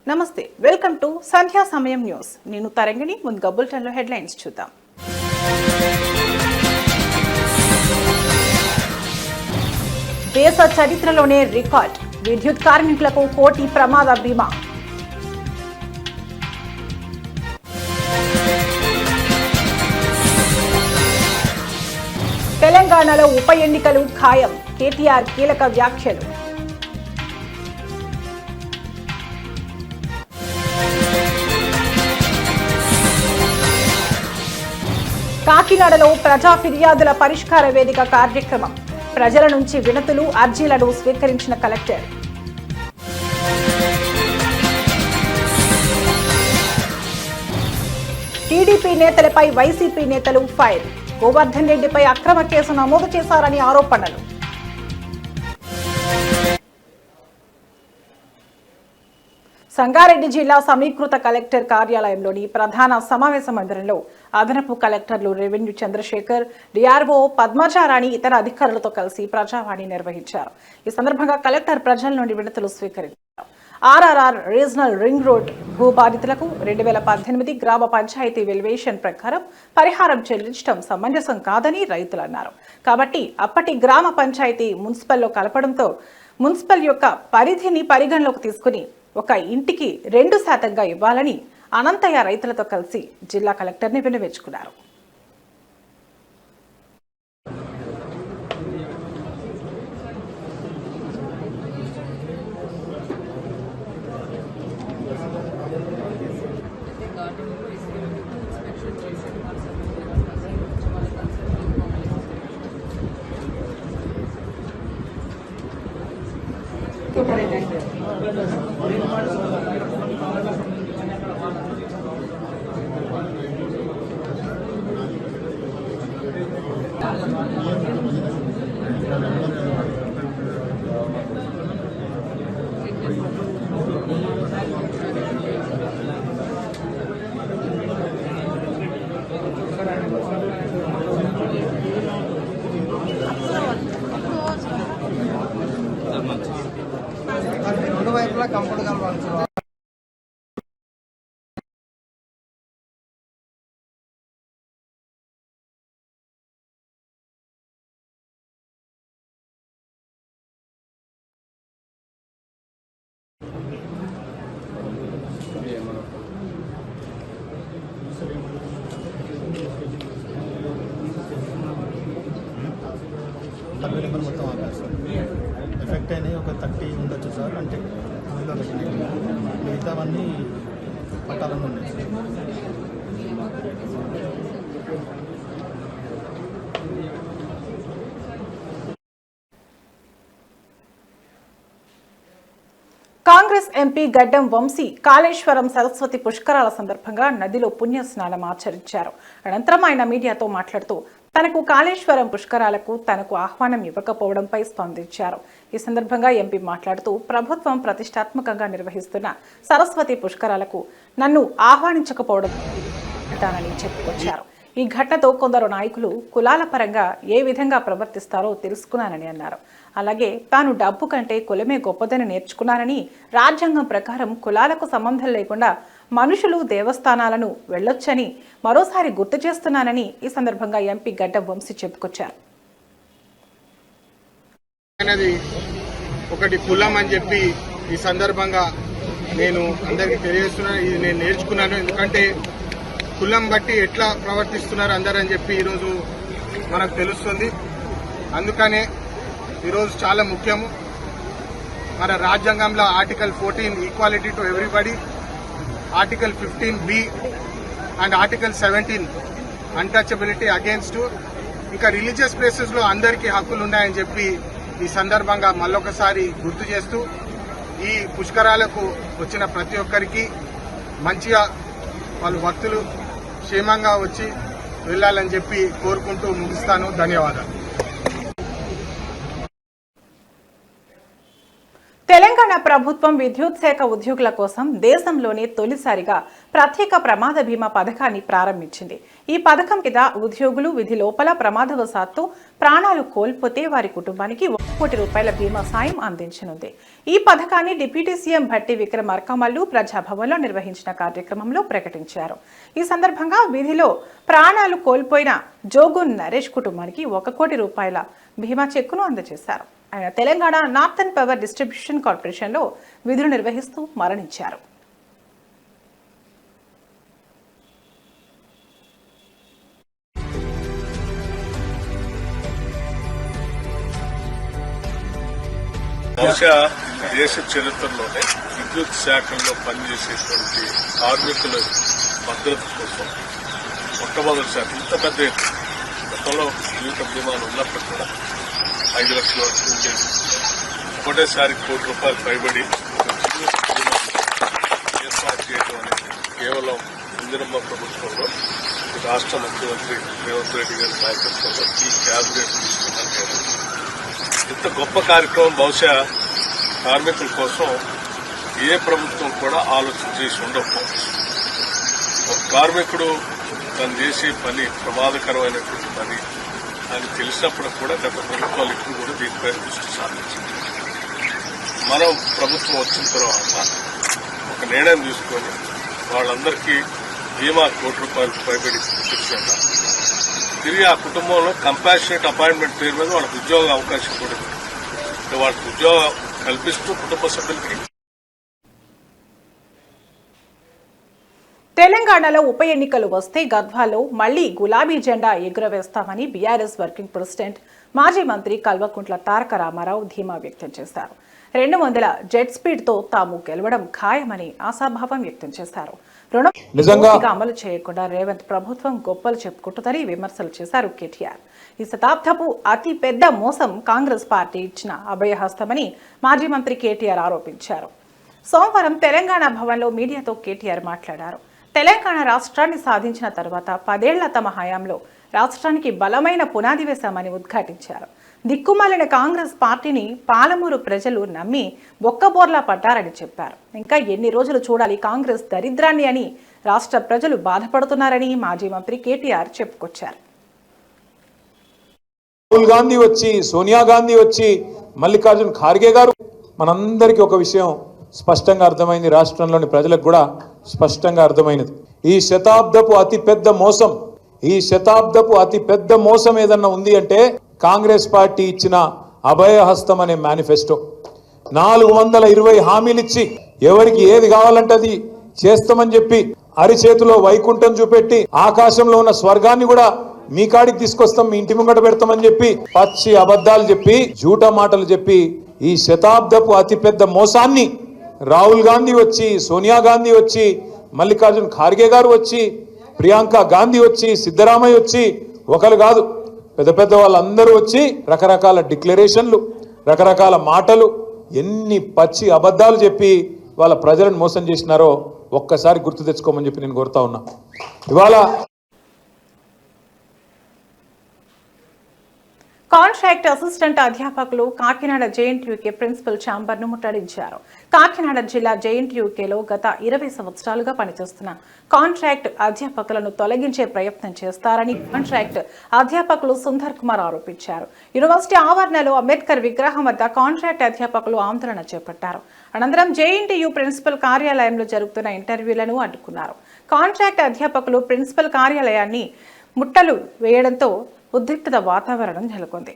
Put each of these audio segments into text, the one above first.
నమస్తే, welcome to సంధ్యా సమయం news. నేను తరంగిణి. ముందుగా బులెటిన్లో హెడ్లైన్స్ చూద్దాం. దేశ చరిత్రలోనే రికార్డ్, విద్యుత్ కార్మికులకు కోటి ప్రమాద బీమా. తెలంగాణలో ఉప ఎన్నికలు ఖాయం, కేటీఆర్ కీలక వ్యాఖ్యలు. కాకినాడలో ప్రజా ఫిర్యాదుల పరిష్కార వేదిక కార్యక్రమం. ప్రజల నుంచి వినతులు, అర్జీలను స్వీకరించిన కలెక్టర్. టీడీపీ నేతలపై వైసీపీ నేతలు ఫైర్. గోవర్ధన్ రెడ్డిపై అక్రమ కేసు నమోదు చేశారని ఆరోపణలు. సంగారెడ్డి జిల్లా సమీకృత కలెక్టర్ కార్యాలయంలోని ప్రధాన సమావేశ మందిరంలో అదనపు కలెక్టర్లు రెవెన్యూ చంద్రశేఖర్, డిఆర్ఓ పద్మజారాణి ఇతర అధికారులతో కలిసి ప్రజావాణి నిర్వహించారు. ఈ సందర్భంగా కలెక్టర్ ప్రజల నుండి వినతులు స్వీకరించారు. ఆర్ఆర్ఆర్ రీజనల్ రింగ్ రోడ్ భూబాధితులకు 2018 గ్రామ పంచాయతీ వెల్యువేషన్ ప్రకారం పరిహారం చెల్లించడం సమంజసం కాదని రైతులు అన్నారు. కాబట్టి అప్పటి గ్రామ పంచాయతీ మున్సిపల్లో కలపడంతో మున్సిపల్ యొక్క పరిధిని పరిగణలోకి తీసుకుని ఒక ఇంటికి 2% ఇవ్వాలని అనంతయ్య రైతులతో కలిసి జిల్లా కలెక్టర్ని విన్నవించుకున్నారు. రెండు వైపులా కంఫర్ట్ కలవాలి. మొత్తం ఆపారు సార్. ఎఫెక్ట్ అయినాయి ఒక 30 ఉండొచ్చు సార్. అంటే అందులో మిగతావన్నీ పట్టాలని ఉన్నాయి సార్. కాంగ్రెస్ ఎంపీ గడ్డం వంశీ కాళేశ్వరం సరస్వతి పుష్కరాల సందర్భంగా నదిలో పుణ్యస్నానం ఆచరించారు. అనంతరం ఆయన మీడియాతో మాట్లాడుతూ తనకు కాళేశ్వరం పుష్కరాలకు తనకు ఆహ్వానం ఇవ్వకపోవడంపై స్పందించారు. ఈ సందర్భంగా ఎంపీ మాట్లాడుతూ ప్రభుత్వం ప్రతిష్టాత్మకంగా నిర్వహిస్తున్న సరస్వతి పుష్కరాలకు నన్ను ఆహ్వానించకపోవడం చెప్పుకొచ్చారు. ఈ ఘటనతో కొందరు నాయకులు కులాల పరంగా ఏ విధంగా ప్రవర్తిస్తారో తెలుసుకున్నానని అన్నారు. అలాగే తాను డబ్బు కంటే కులమే గొప్పదని నేర్చుకున్నానని, రాజ్యాంగం ప్రకారం కులాలకు సంబంధం లేకుండా మనుషులు దేవస్థానాలను వెళ్లొచ్చని మరోసారి గుర్తు చేస్తున్నానని ఈ సందర్భంగా ఎంపీ గడ్డం వంశీ చెప్పుకొచ్చారు. ఒకటి కులం అని చెప్పి ఈ సందర్భంగా నేను అందరికీ తెలియజేస్తున్నాను. ఇది నేను నేర్చుకున్నాను. ఎందుకంటే కులం బట్టి ఎట్లా ప్రవర్తిస్తున్నారు అందరని చెప్పి ఈరోజు మనకు తెలుస్తుంది. అందుకనే ఈరోజు చాలా ముఖ్యము. మన రాజ్యాంగంలో article 14 equality to everybody, article 15B and article 17 untouchability against, ఇంకా రిలీజియస్ ప్లేసెస్ లో అందరికీ హక్కులు ఉన్నాయని చెప్పి ఈ సందర్భంగా మళ్ళొకసారి గుర్తు చేస్తూ ఈ పుష్కరాలకు వచ్చిన ప్రతి ఒక్కరికి మంచిగా వాళ్ళు భక్తులు క్షేమంగా వచ్చి వెళ్లాలని చెప్పి కోరుకుంటూ ముగిస్తాను. ధన్యవాదాలు. తెలంగాణ ప్రభుత్వం విద్యుత్ శాఖ ఉద్యోగుల కోసం దేశంలోనే తొలిసారిగా ప్రత్యేక ప్రమాద బీమా పథకాన్ని ప్రారంభించింది. ఈ పథకం కింద ఉద్యోగులు విధి లోపల ప్రమాదవశాత్తు ప్రాణాలు కోల్పోతే వారి కుటుంబానికి ₹1 కోటి బీమా సాయం అందించనుంది. ఈ పథకాన్ని డిప్యూటీ సీఎం భట్టి విక్రమార్కమల్లు ప్రజాభవన్లో నిర్వహించిన కార్యక్రమంలో ప్రకటించారు. ఈ సందర్భంగా విధిలో ప్రాణాలు కోల్పోయిన జోగు నరేష్ కుటుంబానికి ₹1 కోటి బీమా చెక్కును అందజేశారు. ఆయన తెలంగాణ నార్థన్ పవర్ డిస్ట్రిబ్యూషన్ కార్పొరేషన్లో విధులు నిర్వహిస్తూ మరణించారు. బహుశా దేశ చరిత్రలోనే విద్యుత్ శాఖల్లో పనిచేసేటువంటి కార్మికుల భద్రత కోసం మొట్టమొదటిసారి ఇంత పెద్ద ఎత్తున గతంలో జీవిత బీమాలు ఉన్నప్పటికీ కూడా 5 లక్షల వరకు ఉండేది. ఒకటేసారి ₹1 కోటి పైబడి ఏర్పాటు చేయడం అనేది కేవలం ఇందిరమ్మ ప్రభుత్వంలో రాష్ట్ర ముఖ్యమంత్రి రేవంత్ రెడ్డి గారి నాయకత్వంలో ఈ క్యాబినెట్ తీసుకున్నారు. ఇంత గొప్ప కార్యక్రమం బహుశా కార్మికుల కోసం ఏ ప్రభుత్వం కూడా ఆలోచన చేసి ఉండకపోవచ్చు. ఒక కార్మికుడు తను చేసే పని ప్రమాదకరమైనటువంటి పని అని తెలిసినప్పుడు కూడా గత ప్రభుత్వాలు ఇప్పుడు కూడా దీనిపై దృష్టి సారించింది. మనం ప్రభుత్వం వచ్చిన తర్వాత ఒక నిర్ణయం తీసుకొని వాళ్ళందరికీ బీమా ₹1 కోటి పైబడి ఇచ్చాక తిరిగి ఆ కుటుంబంలో కంపాషనేట్ అపాయింట్మెంట్ పేరు మీద వాళ్ళకి ఉద్యోగ అవకాశం కూడా వాళ్ళకి ఉద్యోగం కల్పిస్తూ కుటుంబ సభ్యులకి. తెలంగాణలో ఉప ఎన్నికలు వస్తే గద్వాలో మళ్లీ గులాబీ జెండా ఎగురవేస్తామని బీఆర్ఎస్ వర్కింగ్ ప్రెసిడెంట్ మాజీ మంత్రి కల్వకుంట్ల తారక రామారావు ధీమా వ్యక్తం చేశారు. 200 జెట్ స్పీడ్ తో తాము గెలవడం ఖాయమని ఆశాభావం వ్యక్తం చేశారు. రుణం అమలు చేయకుండా రేవంత్ ప్రభుత్వం గొప్పలు చెప్పుకుంటుందని విమర్శలు చేశారు కేటీఆర్. ఈ శతాబ్దపు అతి పెద్ద మోసం కాంగ్రెస్ పార్టీ ఇచ్చిన అభయహస్తమని మాజీ మంత్రి కేటీఆర్ ఆరోపించారు. సోమవారం తెలంగాణ భవన్లో మీడియాతో కేటీఆర్ మాట్లాడారు. తెలంగాణ రాష్ట్రాన్ని సాధించిన తర్వాత 10 ఏళ్ల తమ హయాంలో రాష్ట్రానికి బలమైన పునాది వేశామని ఉద్ఘాటించారు. దిక్కుమాలిన కాంగ్రెస్ పార్టీని పాలమూరు ప్రజలు నమ్మి బొక్కబోర్లా పడ్డారని చెప్పారు. ఇంకా ఎన్ని రోజులు చూడాలి కాంగ్రెస్ దరిద్రాన్ని అని రాష్ట్ర ప్రజలు బాధపడుతున్నారని మాజీ మంత్రి కేటీఆర్ చెప్పుకొచ్చారు. రాహుల్ గాంధీ వచ్చి, సోనియా గాంధీ వచ్చి, మల్లికార్జున్ ఖార్గే గారు, మనందరికీ ఒక విషయం స్పష్టంగా అర్థమైంది, రాష్ట్రంలోని ప్రజలకు కూడా స్పష్టంగా అర్థమైనది. ఈ శతాబ్దపు అతి పెద్ద మోసం ఏదన్నా ఉంది అంటే కాంగ్రెస్ పార్టీ ఇచ్చిన అభయహస్తం అనే మేనిఫెస్టో. 420 హామీలు ఇచ్చి ఎవరికి ఏది కావాలంటే అది చేస్తామని చెప్పి అరిచేతిలో వైకుంఠం చూపెట్టి ఆకాశంలో ఉన్న స్వర్గాన్ని కూడా మీ కాడికి తీసుకొస్తాం, మీ ఇంటి ముంగట పెడతామని చెప్పి పచ్చి అబద్ధాలు చెప్పి జూటా మాటలు చెప్పి ఈ శతాబ్దపు అతి పెద్ద మోసాన్ని రాహుల్ గాంధీ వచ్చి, సోనియా గాంధీ వచ్చి, మల్లికార్జున్ ఖార్గే గారు వచ్చి, ప్రియాంక గాంధీ వచ్చి, సిద్ధరామయ్య వచ్చి, ఒకరు కాదు పెద్ద పెద్ద వాళ్ళందరూ వచ్చి రకరకాల డిక్లరేషన్లు, రకరకాల మాటలు, ఎన్ని పచ్చి అబద్ధాలు చెప్పి వాళ్ళ ప్రజలను మోసం చేసినారో ఒక్కసారి గుర్తు తెచ్చుకోమని చెప్పి నేను కోరుతా ఉన్నా. ఇవాళ కాంట్రాక్ట్ అసిస్టెంట్ అధ్యాపకులు కాకినాడ జేఎన్టీయూకే ప్రిన్సిపల్ ఛాంబర్ను ముట్టడించారు. కాకినాడ జిల్లా జేఎన్టీయూకేలో గత 20 సంవత్సరాలుగా పనిచేస్తున్న కాంట్రాక్ట్ అధ్యాపకులను తొలగించే ప్రయత్నం చేస్తారని కాంట్రాక్ట్ అధ్యాపకులు సుందర్ కుమార్ ఆరోపించారు. యూనివర్సిటీ ఆవరణలో అంబేద్కర్ విగ్రహం వద్ద కాంట్రాక్ట్ అధ్యాపకులు ఆందోళన చేపట్టారు. అనంతరం జేఎన్టీయూ ప్రిన్సిపల్ కార్యాలయంలో జరుగుతున్న ఇంటర్వ్యూలను అడ్డుకున్నారు. కాంట్రాక్ట్ అధ్యాపకులు ప్రిన్సిపల్ కార్యాలయాన్ని ముట్టలు వేయడంతో ఉద్రిక్తత వాతావరణం నెలకొంది.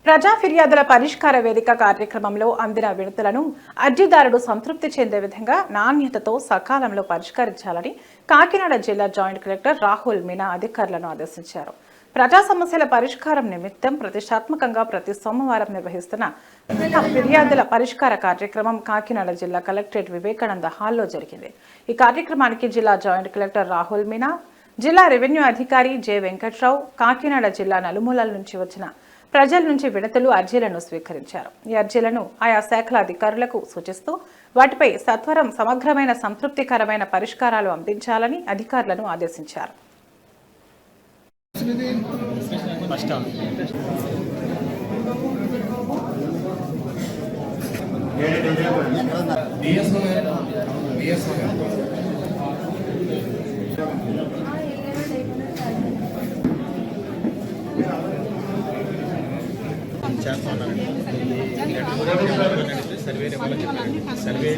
ప్రజా ఫిర్యాదుల పరిష్కార వేదిక కార్యక్రమంలో అందిన వినతులను అర్జీదారుడు సంతృప్తి చెందే విధంగా నాణ్యతతో సకాలంలో పరిష్కరించాలని కాకినాడ జిల్లా జాయింట్ కలెక్టర్ రాహుల్ మీనా అధికారులను ఆదేశించారు. ప్రజా సమస్యల పరిష్కారం నిమిత్తం ప్రతిష్టాత్మకంగా ప్రతి సోమవారం నిర్వహిస్తున్న ఫిర్యాదుల పరిష్కార కార్యక్రమం కాకినాడ జిల్లా కలెక్టరేట్ వివేకానంద హాల్లో జరిగింది. ఈ కార్యక్రమానికి జిల్లా జాయింట్ కలెక్టర్ రాహుల్ మీనా, జిల్లా రెవెన్యూ అధికారి జె వెంకట్రావు, కాకినాడ జిల్లా నలుమూలల నుంచి వచ్చిన ప్రజల నుంచి వినతులు, అర్జీలను స్వీకరించారు. ఈ అర్జీలను ఆయా శాఖల అధికారులకు సూచిస్తూ వాటిపై సత్వరం సమగ్రమైన సంతృప్తికరమైన పరిష్కారాలు అందించాలని అధికారులను ఆదేశించారు. సర్వే సర్వే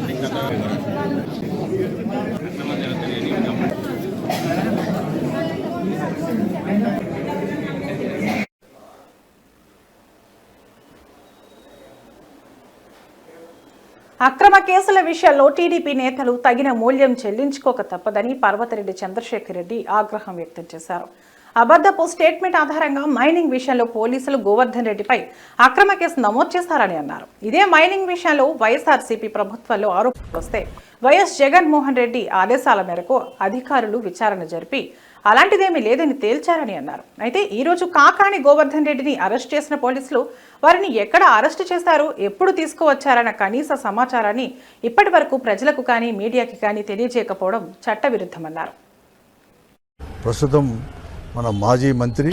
అక్రమ కేసుల విషయాల్లో టీడీపీ నేతలు తగిన మూల్యం చెల్లించుకోక తప్పదని పర్వతిరెడ్డి చంద్రశేఖర్ రెడ్డి ఆగ్రహం వ్యక్తం చేశారు. అబద్ధపు స్టేట్మెంట్ ఆధారంగా మైనింగ్ విషయంలో పోలీసులు గోవర్ధన్ రెడ్డిపై అక్రమ కేసు నమోదు చేశారని అన్నారు. ఇదే మైనింగ్ విషయంలో వైఎస్ఆర్సీపీ ప్రభుత్వంలో ఆరోపణలు వస్తే వైఎస్ జగన్మోహన్ రెడ్డి ఆదేశాల మేరకు అధికారులు విచారణ జరిపి అలాంటిదేమీ లేదని తేల్చారని అన్నారు. అయితే ఈ రోజు కాకాని గోవర్ధన్ రెడ్డిని అరెస్ట్ చేసిన పోలీసులు వారిని ఎక్కడ అరెస్టు చేశారు, ఎప్పుడు తీసుకువచ్చారన్న కనీస సమాచారాన్ని ఇప్పటి వరకు ప్రజలకు కానీ మీడియాకి కానీ తెలియజేయకపోవడం చట్టవిరుద్ధమన్నారు. ప్రస్తుతం మన మాజీ మంత్రి,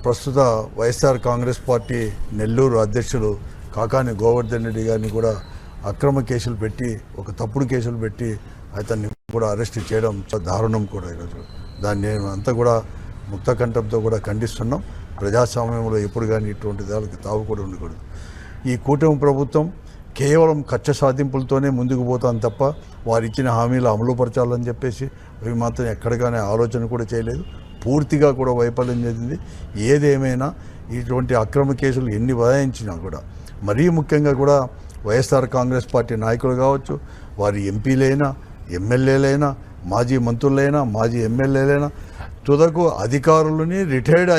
ప్రస్తుత వైఎస్ఆర్ కాంగ్రెస్ పార్టీ నెల్లూరు అధ్యక్షులు కాకాని గోవర్ధన్ రెడ్డి గారిని కూడా అక్రమ కేసులు పెట్టి, ఒక తప్పుడు కేసులు పెట్టి అతన్ని కూడా అరెస్ట్ చేయడం దారుణం కూడా. ఈరోజు దాన్ని అంతా కూడా ముక్త కంఠంతో కూడా ఖండిస్తున్నాం. ప్రజాస్వామ్యంలో ఎప్పుడు కానీ ఇటువంటి దానికి తావు కూడా ఉండకూడదు. ఈ కూటమి ప్రభుత్వం కేవలం కక్ష సాధింపులతోనే ముందుకు పోతాం తప్ప వారు ఇచ్చిన హామీలు అమలుపరచాలని చెప్పేసి అవి మాత్రం ఎక్కడిగానే ఆలోచన కూడా చేయలేదు. పూర్తిగా కూడా వైఫల్యం చెందింది. ఏదేమైనా ఇటువంటి అక్రమ కేసులు ఎన్ని బదాయించినా కూడా, మరీ ముఖ్యంగా కూడా వైఎస్ఆర్ కాంగ్రెస్ పార్టీ నాయకులు కావచ్చు, వారి ఎంపీలైనా, ఎమ్మెల్యేలైనా, మాజీ మంత్రులైనా, మాజీ ఎమ్మెల్యేలైనా, తుదకు అధికారులని రిటైర్డ్.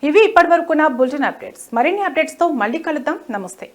ఇవి ఇప్పటివరకున్న బులెటిన్ అప్డేట్స్. మరిన్ని అప్డేట్స్తో మళ్ళీ కలుద్దాం. నమస్తే.